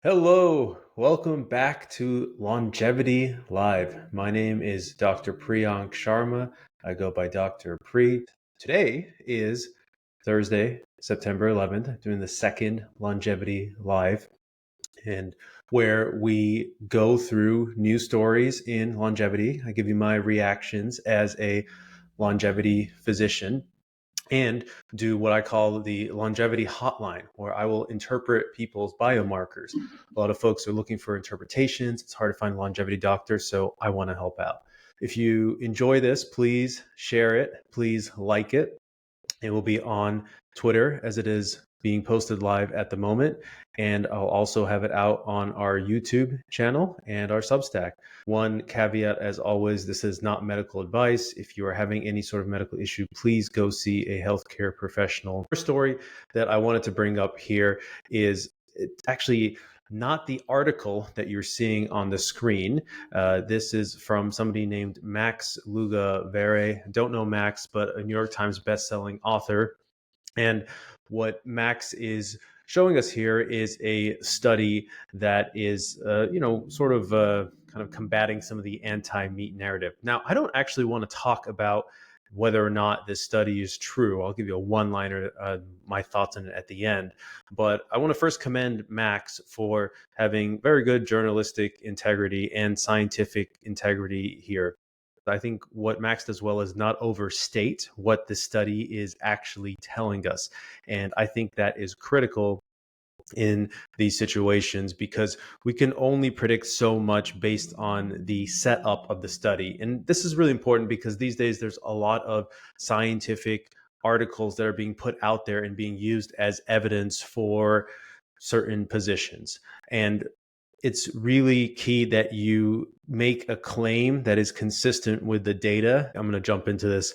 Hello, welcome back to Longevity Live. My name is Dr. Priyank Sharma. I go by Dr. Pri. Today is Thursday, September 11th, doing the second Longevity Live, and where we go through news stories in longevity. I give you my reactions as a longevity physician and do what I call the Longevity Hotline, where I will interpret people's biomarkers. A lot of folks are looking for interpretations. It's hard to find a longevity doctor, so I want to help out. If you enjoy this, please share it. Please like it. It will be on Twitter as it is being posted live at the moment. And I'll also have it out on our YouTube channel and our Substack. One caveat, as always, this is not medical advice. If you are having any sort of medical issue, please go see a healthcare professional. The story that I wanted to bring up here is actually not the article that you're seeing on the screen. This is from somebody named Max Lugavere. Don't know Max, but a New York Times bestselling author. And what Max is showing us here is a study that is, kind of combating some of the anti-meat narrative. Now, I don't actually want to talk about whether or not this study is true. I'll give you a one-liner, my thoughts on it at the end. But I want to first commend Max for having very good journalistic integrity and scientific integrity here. I think what Max does well is not overstate what the study is actually telling us. And I think that is critical in these situations because we can only predict so much based on the setup of the study. And this is really important because these days there's a lot of scientific articles that are being put out there and being used as evidence for certain positions. And it's really key that you make a claim that is consistent with the data. I'm going to jump into this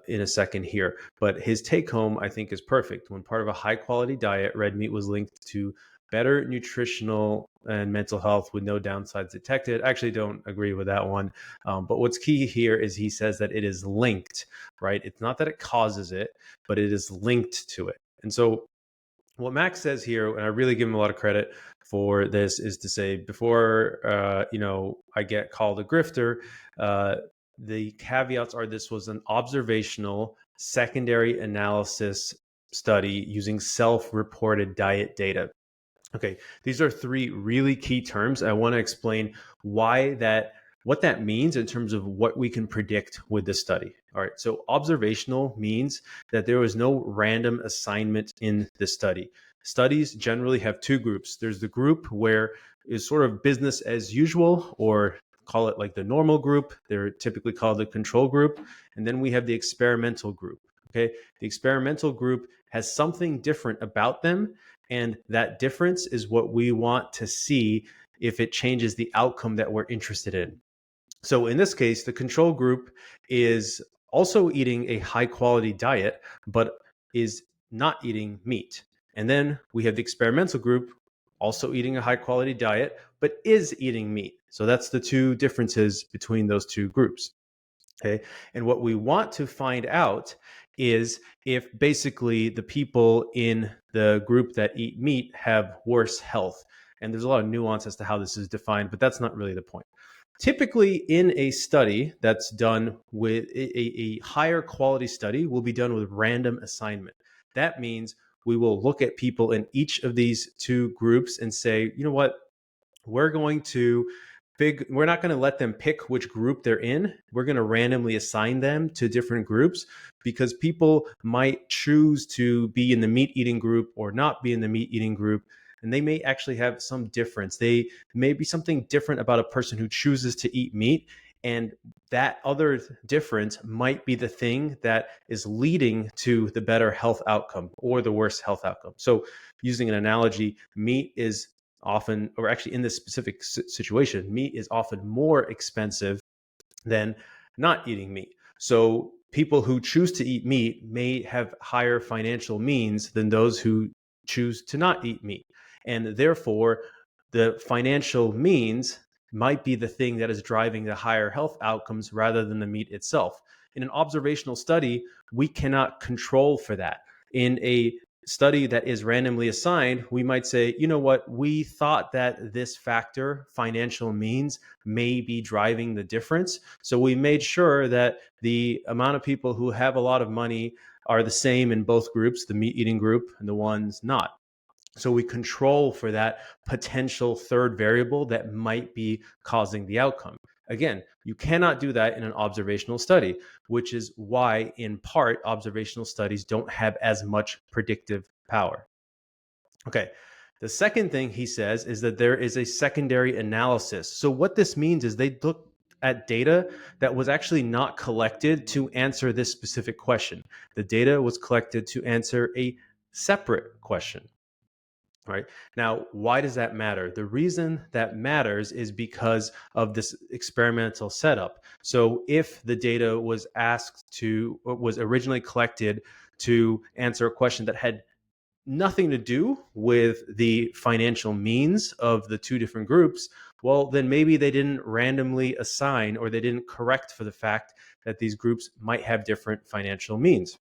in a second here, but his take home, I think, is perfect. When part of a high quality diet, red meat was linked to better nutritional and mental health with no downsides detected. I actually don't agree with that one. But what's key here is he says that it is linked, right? It's not that it causes it, but it is linked to it. And so what Max says here, and I really give him a lot of credit for this, is to say before I get called a grifter, the caveats are this was an observational secondary analysis study using self-reported diet data. Okay, these are three really key terms. I want to explain what that means in terms of what we can predict with this study. All right, so observational means that there was no random assignment in the study. Studies generally have two groups. There's the group where is sort of business as usual, or call it like the normal group. They're typically called the control group. And then we have the experimental group. Okay, the experimental group has something different about them, and that difference is what we want to see if it changes the outcome that we're interested in. So in this case, the control group is also eating a high quality diet, but is not eating meat. And then we have the experimental group also eating a high quality diet, but is eating meat. So that's the two differences between those two groups. Okay. And what we want to find out is if basically the people in the group that eat meat have worse health. And there's a lot of nuance as to how this is defined, but that's not really the point. Typically, in a study that's done with a higher quality study, will be done with random assignment. That means we will look at people in each of these two groups and say, you know what, we're not going to let them pick which group they're in. We're going to randomly assign them to different groups because people might choose to be in the meat eating group or not be in the meat eating group. And they may actually have some difference. They may be something different about a person who chooses to eat meat. And that other difference might be the thing that is leading to the better health outcome or the worse health outcome. So using an analogy, meat is often, or actually in this specific situation, meat is often more expensive than not eating meat. So people who choose to eat meat may have higher financial means than those who choose to not eat meat. And therefore, the financial means might be the thing that is driving the higher health outcomes rather than the meat itself. In an observational study, we cannot control for that. In a study that is randomly assigned, we might say, you know what, we thought that this factor, financial means, may be driving the difference. So we made sure that the amount of people who have a lot of money are the same in both groups, the meat eating group and the ones not. So we control for that potential third variable that might be causing the outcome. Again, you cannot do that in an observational study, which is why, in part, observational studies don't have as much predictive power. Okay. The second thing he says is that there is a secondary analysis. So what this means is they look at data that was actually not collected to answer this specific question. The data was collected to answer a separate question. Right. Now, why does that matter? The reason that matters is because of this experimental setup. So if the data was was originally collected to answer a question that had nothing to do with the financial means of the two different groups, well, then maybe they didn't randomly assign, or they didn't correct for the fact that these groups might have different financial means.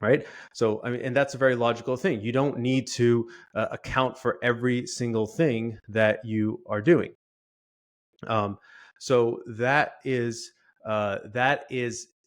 Right. So, I mean, and that's a very logical thing. You don't need to account for every single thing that you are doing. So that is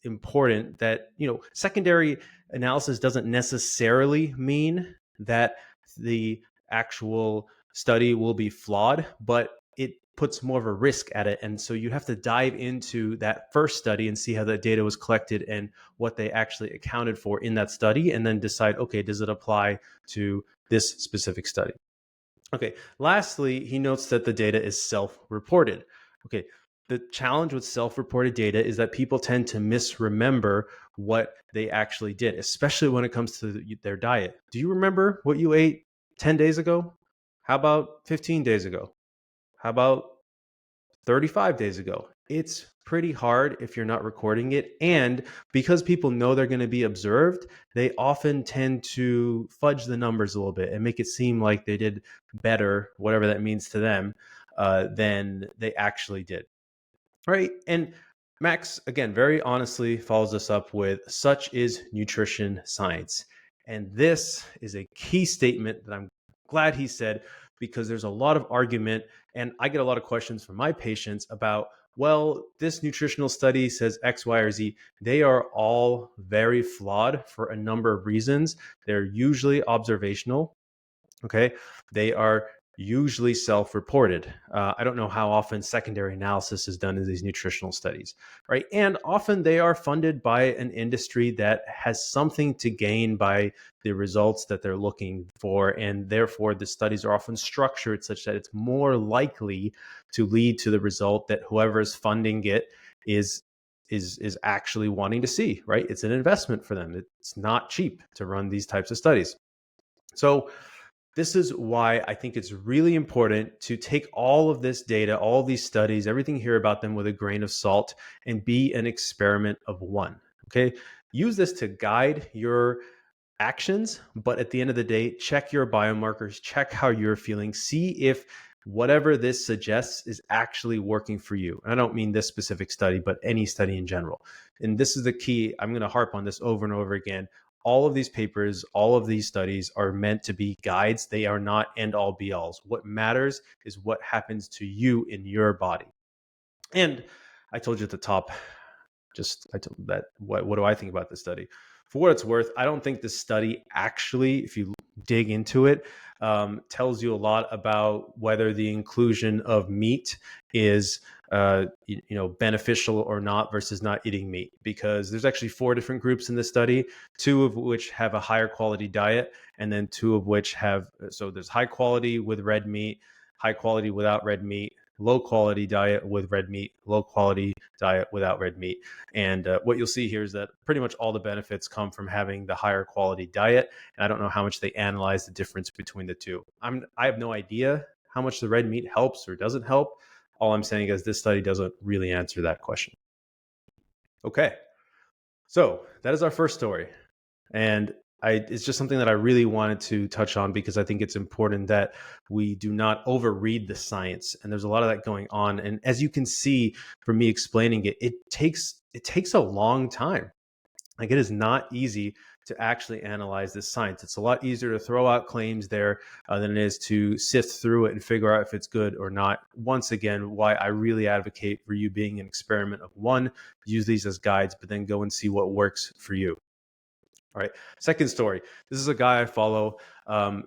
important. That, secondary analysis doesn't necessarily mean that the actual study will be flawed, but it puts more of a risk at it. And so you have to dive into that first study and see how the data was collected and what they actually accounted for in that study, and then decide, okay, does it apply to this specific study? Okay. Lastly, he notes that the data is self-reported. Okay. The challenge with self-reported data is that people tend to misremember what they actually did, especially when it comes to their diet. Do you remember what you ate 10 days ago? How about 15 days ago? How about 35 days ago? It's pretty hard if you're not recording it. And because people know they're going to be observed, they often tend to fudge the numbers a little bit and make it seem like they did better, whatever that means to them, than they actually did. Right. And Max, again, very honestly follows this up with, such is nutrition science. And this is a key statement that I'm glad he said, because there's a lot of argument, and I get a lot of questions from my patients about, well, this nutritional study says X, Y, or Z. They are all very flawed for a number of reasons. They're usually observational. Okay. They are usually self-reported. I don't know how often secondary analysis is done in these nutritional studies, right? And often they are funded by an industry that has something to gain by the results that they're looking for. And therefore, the studies are often structured such that it's more likely to lead to the result that whoever is funding it is actually wanting to see, right? It's an investment for them. It's not cheap to run these types of studies. So this is why I think it's really important to take all of this data, all of these studies, everything here about them with a grain of salt, and be an experiment of one. Okay. Use this to guide your actions, but at the end of the day, check your biomarkers, check how you're feeling, see if whatever this suggests is actually working for you. And I don't mean this specific study, but any study in general. And this is the key. I'm going to harp on this over and over again. All of these papers, all of these studies are meant to be guides. They are not end all be alls. What matters is what happens to you in your body. And I told you at the top, I told that, what do I think about this study? For what it's worth, I don't think this study actually, if you dig into it, tells you a lot about whether the inclusion of meat is beneficial or not versus not eating meat, because there's actually 4 different groups in this study, 2 of which have a higher quality diet, and then 2 of which have, so there's high quality with red meat, high quality without red meat, low quality diet with red meat, low quality diet without red meat. And what you'll see here is that pretty much all the benefits come from having the higher quality diet. And I don't know how much they analyze the difference between the two. I have no idea how much the red meat helps or doesn't help. All I'm saying is this study doesn't really answer that question. Okay. So that is our first story. And it's just something that I really wanted to touch on, because I think it's important that we do not overread the science. And there's a lot of that going on. And as you can see from me explaining it, it takes a long time. Like, it is not easy to actually analyze this science. It's a lot easier to throw out claims there than it is to sift through it and figure out if it's good or not. Once again, why I really advocate for you being an experiment of one, use these as guides, but then go and see what works for you. All right. Second story. This is a guy I follow.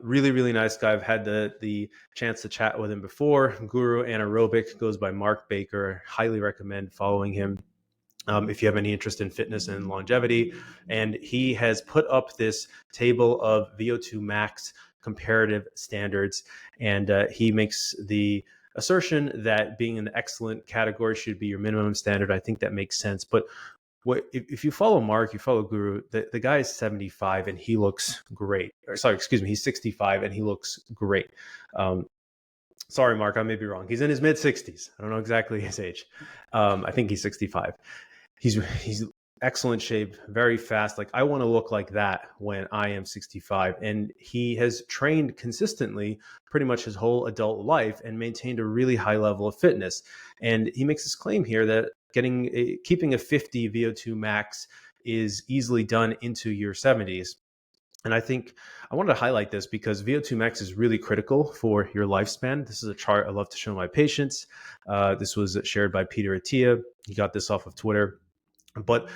Really, really nice guy. I've had the chance to chat with him before. Guru Anaerobic, goes by Mark Baker. Highly recommend following him if you have any interest in fitness and longevity. And he has put up this table of VO2 max comparative standards. And he makes the assertion that being in the excellent category should be your minimum standard. I think that makes sense. But if you follow Mark, you follow Guru, the guy is 75 and he looks great. Or sorry, excuse me, he's 65 and he looks great. Sorry, Mark, I may be wrong. He's in his mid 60s. I don't know exactly his age. I think he's 65. He's excellent shape, very fast. Like, I want to look like that when I am 65. And he has trained consistently pretty much his whole adult life and maintained a really high level of fitness. And he makes this claim here that keeping a 50 VO2 max is easily done into your 70s. And I think I wanted to highlight this because VO2 max is really critical for your lifespan. This is a chart I love to show my patients. This was shared by Peter Attia. He got this off of Twitter. But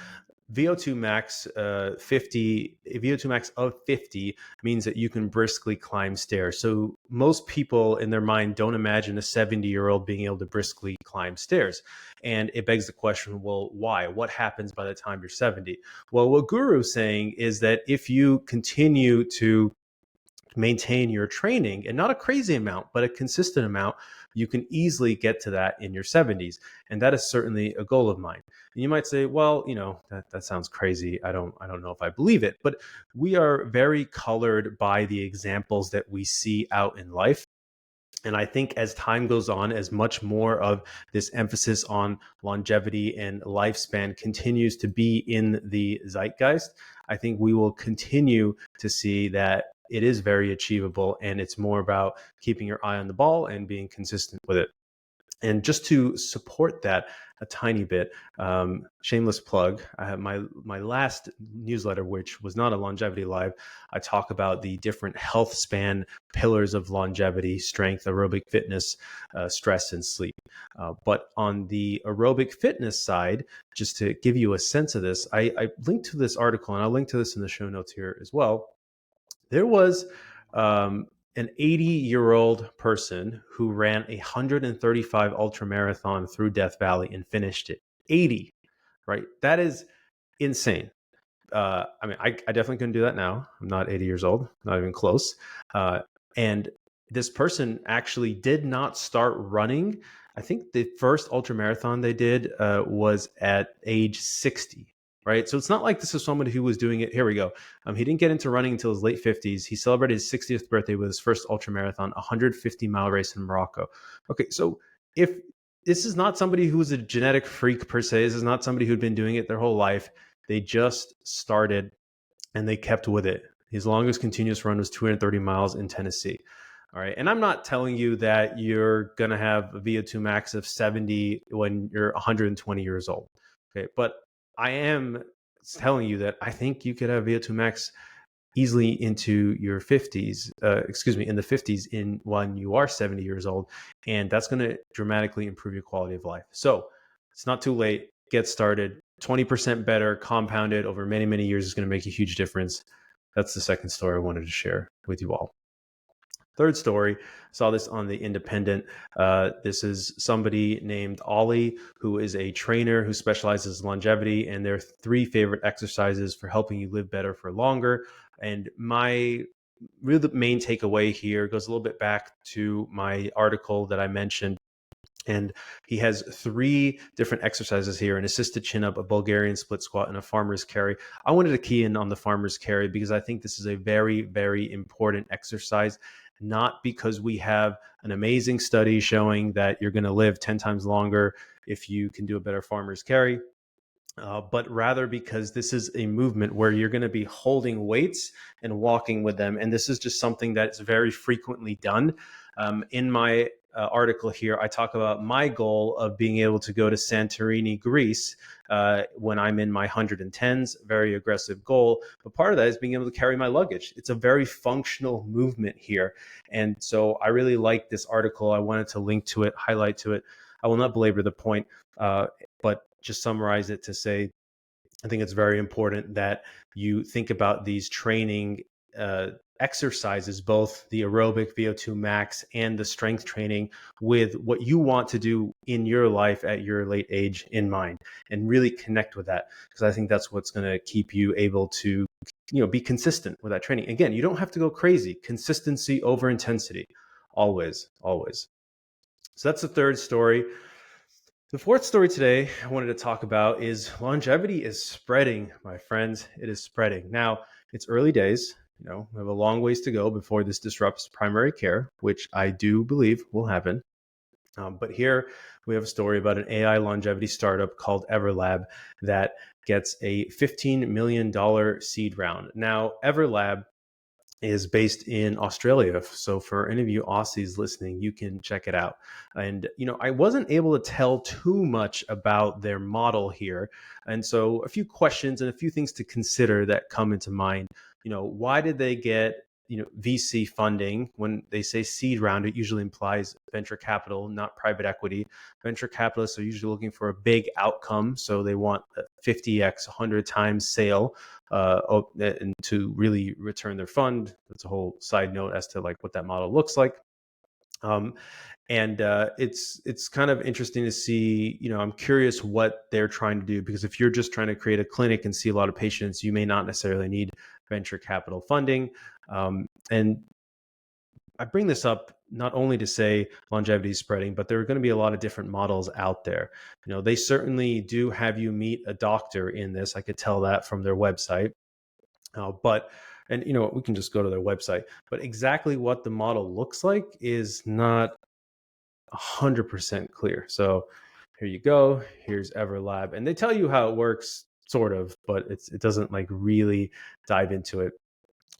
VO2 max VO2 max of 50 means that you can briskly climb stairs. So most people in their mind don't imagine a 70-year-old being able to briskly climb stairs. And it begs the question, well, why? What happens by the time you're 70? Well, what Guru's saying is that if you continue to maintain your training, and not a crazy amount, but a consistent amount, you can easily get to that in your 70s. And that is certainly a goal of mine. And you might say, well, that sounds crazy. I don't know if I believe it, but we are very colored by the examples that we see out in life. And I think as time goes on, as much more of this emphasis on longevity and lifespan continues to be in the zeitgeist, I think we will continue to see that it is very achievable, and it's more about keeping your eye on the ball and being consistent with it. And just to support that a tiny bit, shameless plug, I have my last newsletter, which was not a Longevity Live. I talk about the different health span pillars of longevity: strength, aerobic fitness, stress, and sleep. But on the aerobic fitness side, just to give you a sense of this, I linked to this article, and I'll link to this in the show notes here as well. There was an 80-year-old person who ran 135 ultramarathon through Death Valley and finished it. 80, right? That is insane. I mean, I definitely couldn't do that now. I'm not 80 years old, not even close. And this person actually did not start running. I think the first ultramarathon they did was at age 60. Right. So it's not like this is somebody who was doing it. Here we go. He didn't get into running until his late 50s. He celebrated his 60th birthday with his first ultramarathon, 150-mile race in Morocco. Okay. So if this is not somebody who was a genetic freak per se, this is not somebody who'd been doing it their whole life. They just started and they kept with it. His longest continuous run was 230 miles in Tennessee. All right. And I'm not telling you that you're going to have a VO2 max of 70 when you're 120 years old. Okay. But I am telling you that I think you could have VO2 max easily into your 50s, in the 50s when you are 70 years old. And that's going to dramatically improve your quality of life. So it's not too late. Get started. 20% better, compounded over many, many years is going to make a huge difference. That's the second story I wanted to share with you all. Third story, saw this on The Independent. This is somebody named Ollie, who is a trainer who specializes in longevity, and their 3 favorite exercises for helping you live better for longer. And my really main takeaway here goes a little bit back to my article that I mentioned. And he has 3 different exercises here: an assisted chin up, a Bulgarian split squat, and a farmer's carry. I wanted to key in on the farmer's carry because I think this is a very, very important exercise. Not because we have an amazing study showing that you're going to live 10 times longer if you can do a better farmer's carry, but rather because this is a movement where you're going to be holding weights and walking with them. And this is just something that's very frequently done. In my article here, I talk about my goal of being able to go to Santorini, Greece, when I'm in my 110s, very aggressive goal. But part of that is being able to carry my luggage. It's a very functional movement here. And so I really like this article. I wanted to link to it, highlight to it. I will not belabor the point, but just summarize it to say, I think it's very important that you think about these training exercises, both the aerobic VO2 max and the strength training, with what you want to do in your life at your late age in mind, and really connect with that, because I think that's what's going to keep you able to, be consistent with that training. Again, you don't have to go crazy. Consistency over intensity, always, always. So that's the third story. The fourth story today I wanted to talk about is longevity is spreading, my friends. It is spreading. Now, it's early days. We have a long ways to go before this disrupts primary care, which I do believe will happen. But here we have a story about an AI longevity startup called Everlab that gets a $15 million seed round. Now, Everlab is based in Australia. So for any of you Aussies listening, you can check it out. And, I wasn't able to tell too much about their model here. And so a few questions and a few things to consider that come into mind. Why did they get, VC funding? When they say seed round, it usually implies venture capital, not private equity. Venture capitalists are usually looking for a big outcome. So they want a 50x, 100 times sale, and to really return their fund. That's a whole side note as to what that model looks like. It's kind of interesting to see, I'm curious what they're trying to do, because if you're just trying to create a clinic and see a lot of patients, you may not necessarily need venture capital funding. And I bring this up not only to say longevity is spreading, but there are going to be a lot of different models out there. They certainly do have you meet a doctor in this. I could tell that from their website. And we can just go to their website, but exactly what the model looks like is not 100% clear. So here you go. Here's Everlab, and they tell you how it works, sort of, but it doesn't really dive into it.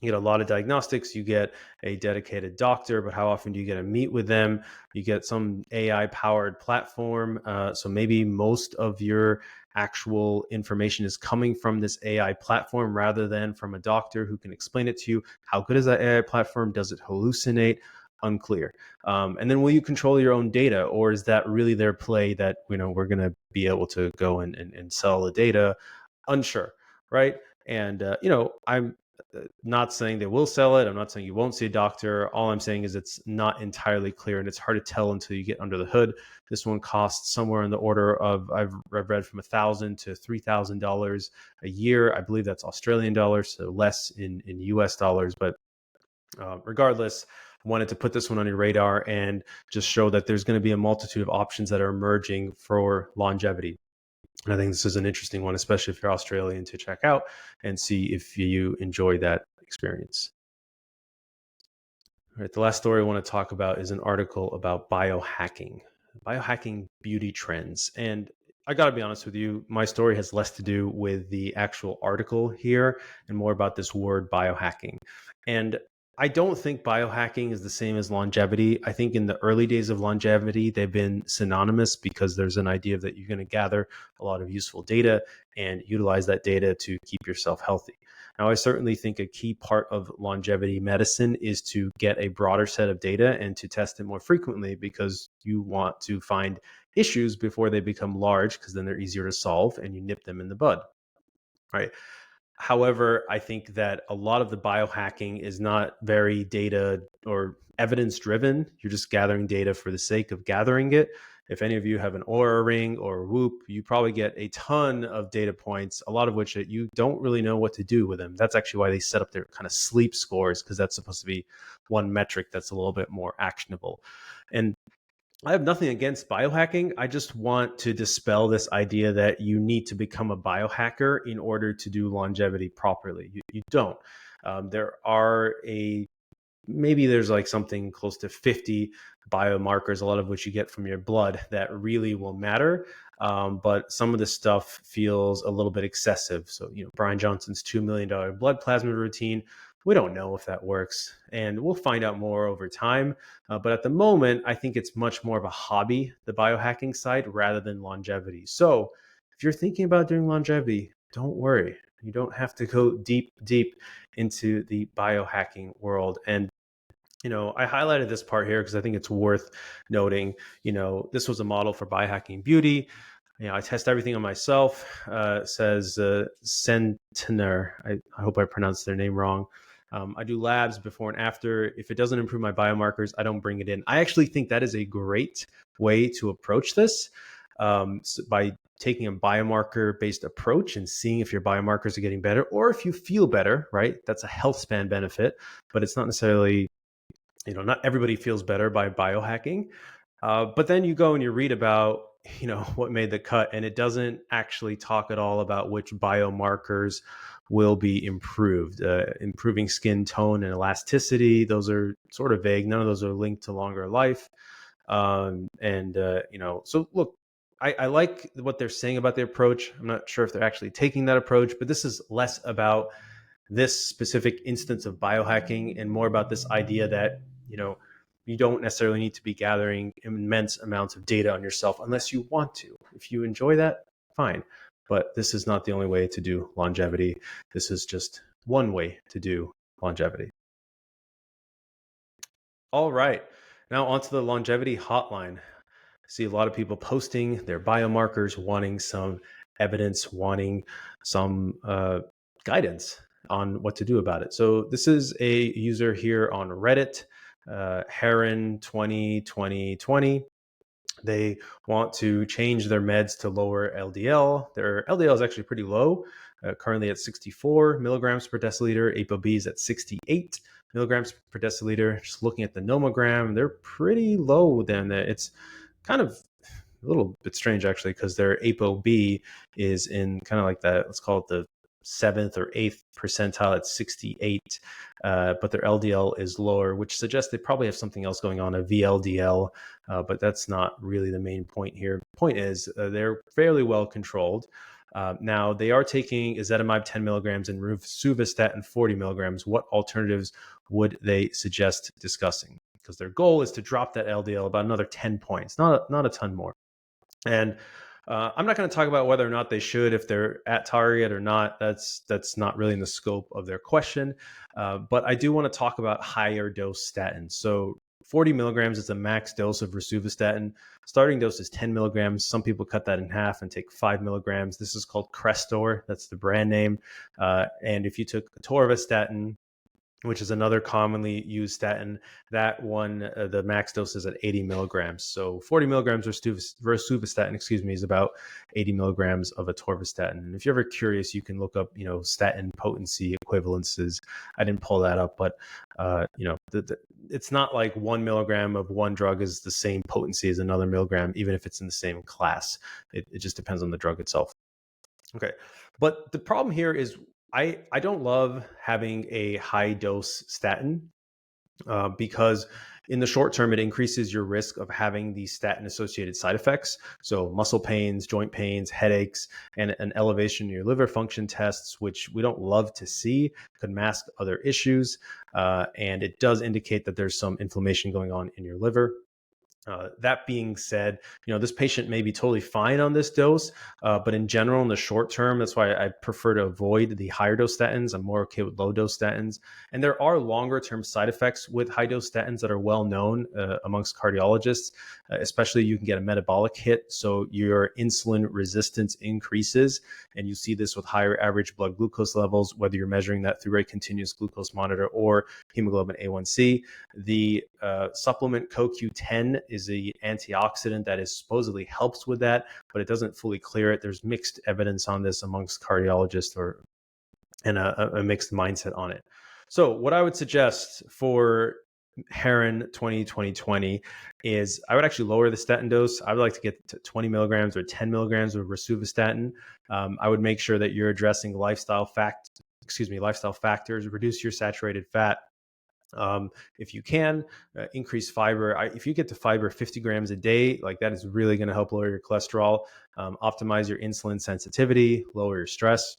You get a lot of diagnostics, you get a dedicated doctor, but how often do you get to meet with them? You get some AI powered platform. So maybe most of your actual information is coming from this AI platform rather than from a doctor who can explain it to you. How good is that AI platform? Does it hallucinate? Unclear. And then will you control your own data, or is that really their play that, we're going to be able to go and sell the data? Unsure, right? And, I'm not saying they will sell it. I'm not saying you won't see a doctor. All I'm saying is it's not entirely clear, and it's hard to tell until you get under the hood. This one costs somewhere in the order of, I've read, from $1,000 to $3,000 a year. I believe that's Australian dollars, so less in US dollars. But regardless, I wanted to put this one on your radar and just show that there's going to be a multitude of options that are emerging for longevity. And I think this is an interesting one, especially if you're Australian, to check out and see if you enjoy that experience. All right, the last story I want to talk about is an article about biohacking beauty trends. And I got to be honest with you, my story has less to do with the actual article here and more about this word biohacking. And I don't think biohacking is the same as longevity. I think in the early days of longevity, they've been synonymous because there's an idea that you're going to gather a lot of useful data and utilize that data to keep yourself healthy. Now, I certainly think a key part of longevity medicine is to get a broader set of data and to test it more frequently, because you want to find issues before they become large, because then they're easier to solve and you nip them in the bud, right? However, I think that a lot of the biohacking is not very data or evidence driven. You're just gathering data for the sake of gathering it. If any of you have an Aura Ring or Whoop, you probably get a ton of data points, a lot of which you don't really know what to do with them. That's actually why they set up their kind of sleep scores, because that's supposed to be one metric that's a little bit more actionable. And I have nothing against biohacking. I just want to dispel this idea that you need to become a biohacker in order to do longevity properly. You don't. Maybe there's something close to 50 biomarkers, a lot of which you get from your blood, that really will matter. But some of this stuff feels a little bit excessive. So, Brian Johnson's $2 million blood plasma routine We don't know if that works, and we'll find out more over time. But at the moment, I think it's much more of a hobby, the biohacking side, rather than longevity. So if you're thinking about doing longevity, don't worry. You don't have to go deep into the biohacking world. And I highlighted this part here because I think it's worth noting. This was a model for biohacking beauty. I test everything on myself. Says Centener. I hope I pronounced their name wrong. I do labs before and after. If it doesn't improve my biomarkers, I don't bring it in. I actually think that is a great way to approach this, by taking a biomarker based approach and seeing if your biomarkers are getting better or if you feel better, right? That's a health span benefit, but it's not necessarily, not everybody feels better by biohacking. But then you go and you read about, what made the cut, and it doesn't actually talk at all about which biomarkers will be improved. Improving skin tone and elasticity, those are sort of vague. None of those are linked to longer life. So look, I like what they're saying about the approach. I'm not sure if they're actually taking that approach, but this is less about this specific instance of biohacking and more about this idea that, you don't necessarily need to be gathering immense amounts of data on yourself unless you want to. If you enjoy that, fine. But this is not the only way to do longevity. This is just one way to do longevity. All right. Now onto the Longevity Hotline. I see a lot of people posting their biomarkers, wanting some evidence, wanting some guidance on what to do about it. So this is a user here on Reddit, Heron 202020. They want to change their meds to lower LDL. Their LDL is actually pretty low, currently at 64 milligrams per deciliter. ApoB is at 68 milligrams per deciliter. Just looking at the nomogram, they're pretty low then. It's kind of a little bit strange actually, because their ApoB is in kind of like that, let's call it the 7th or 8th percentile at 68, but their LDL is lower, which suggests they probably have something else going on, a VLDL, but that's not really the main point here. The point is they're fairly well controlled. Now, they are taking ezetimibe 10 milligrams and rosuvastatin 40 milligrams. What alternatives would they suggest discussing? Because their goal is to drop that LDL about another 10 points, not a ton more. And I'm not going to talk about whether or not they should, if they're at target or not. That's not really in the scope of their question. But I do want to talk about higher dose statins. So 40 milligrams is the max dose of rosuvastatin. Starting dose is 10 milligrams. Some people cut that in half and take 5 milligrams. This is called Crestor. That's the brand name. And if you took atorvastatin, which is another commonly used statin, that one, the max dose is at 80 milligrams. So 40 milligrams of rosuvastatin, is about 80 milligrams of atorvastatin. And if you're ever curious, you can look up, statin potency equivalences. I didn't pull that up, but it's not like 1 milligram of one drug is the same potency as another milligram, even if it's in the same class. It just depends on the drug itself. Okay, but the problem here is I don't love having a high dose statin, because in the short term, it increases your risk of having these statin associated side effects. So muscle pains, joint pains, headaches, and an elevation in your liver function tests, which we don't love to see, could mask other issues. And it does indicate that there's some inflammation going on in your liver. That being said, this patient may be totally fine on this dose, but in general, in the short term, that's why I prefer to avoid the higher dose statins. I'm more okay with low dose statins. And there are longer term side effects with high dose statins that are well known amongst cardiologists, especially you can get a metabolic hit. So your insulin resistance increases, and you see this with higher average blood glucose levels, whether you're measuring that through a continuous glucose monitor or hemoglobin A1C. The supplement CoQ10 is the antioxidant that is supposedly helps with that, but it doesn't fully clear it. There's mixed evidence on this amongst cardiologists, and a mixed mindset on it. So what I would suggest for Heron 2020 is I would actually lower the statin dose. I would like to get to 20 milligrams or 10 milligrams of rosuvastatin. I would make sure that you're addressing lifestyle factors, reduce your saturated fat. If you can, increase fiber. If you get to fiber 50 grams a day, like that is really going to help lower your cholesterol, optimize your insulin sensitivity, lower your stress.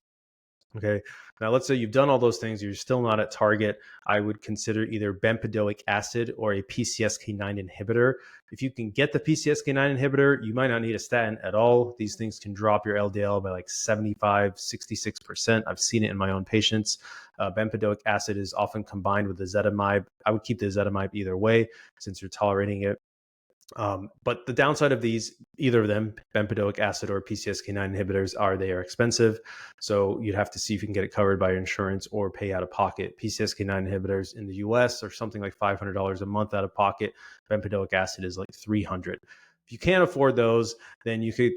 Okay. Now, let's say you've done all those things, you're still not at target. I would consider either bempedoic acid or a PCSK9 inhibitor. If you can get the PCSK9 inhibitor, you might not need a statin at all. These things can drop your LDL by like 75, 66%. I've seen it in my own patients. Bempedoic acid is often combined with ezetimibe. I would keep the ezetimibe either way since you're tolerating it. But the downside of these, either of them, bempedoic acid or PCSK9 inhibitors, they are expensive. So you'd have to see if you can get it covered by your insurance or pay out of pocket. PCSK9 inhibitors in the US are something like $500 a month out of pocket. Bempedoic acid is like $300. If you can't afford those, then you could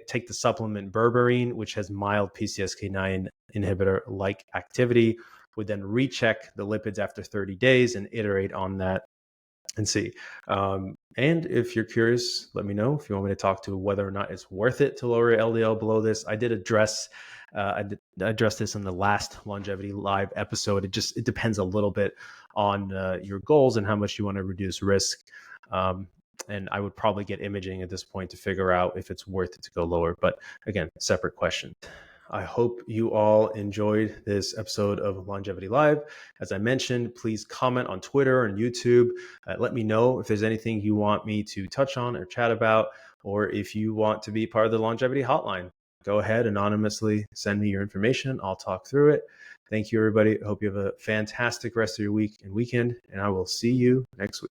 take the supplement berberine, which has mild PCSK9 inhibitor-like activity. Would then recheck the lipids after 30 days and iterate on that and see. And if you're curious, let me know if you want me to talk to whether or not it's worth it to lower your LDL below this. I did address this in the last Longevity Live episode. It depends a little bit on your goals and how much you want to reduce risk. And I would probably get imaging at this point to figure out if it's worth it to go lower. But again, separate question. I hope you all enjoyed this episode of Longevity Live. As I mentioned, please comment on Twitter and YouTube. Let me know if there's anything you want me to touch on or chat about, or if you want to be part of the Longevity Hotline. Go ahead, anonymously send me your information. I'll talk through it. Thank you, everybody. I hope you have a fantastic rest of your week and weekend, and I will see you next week.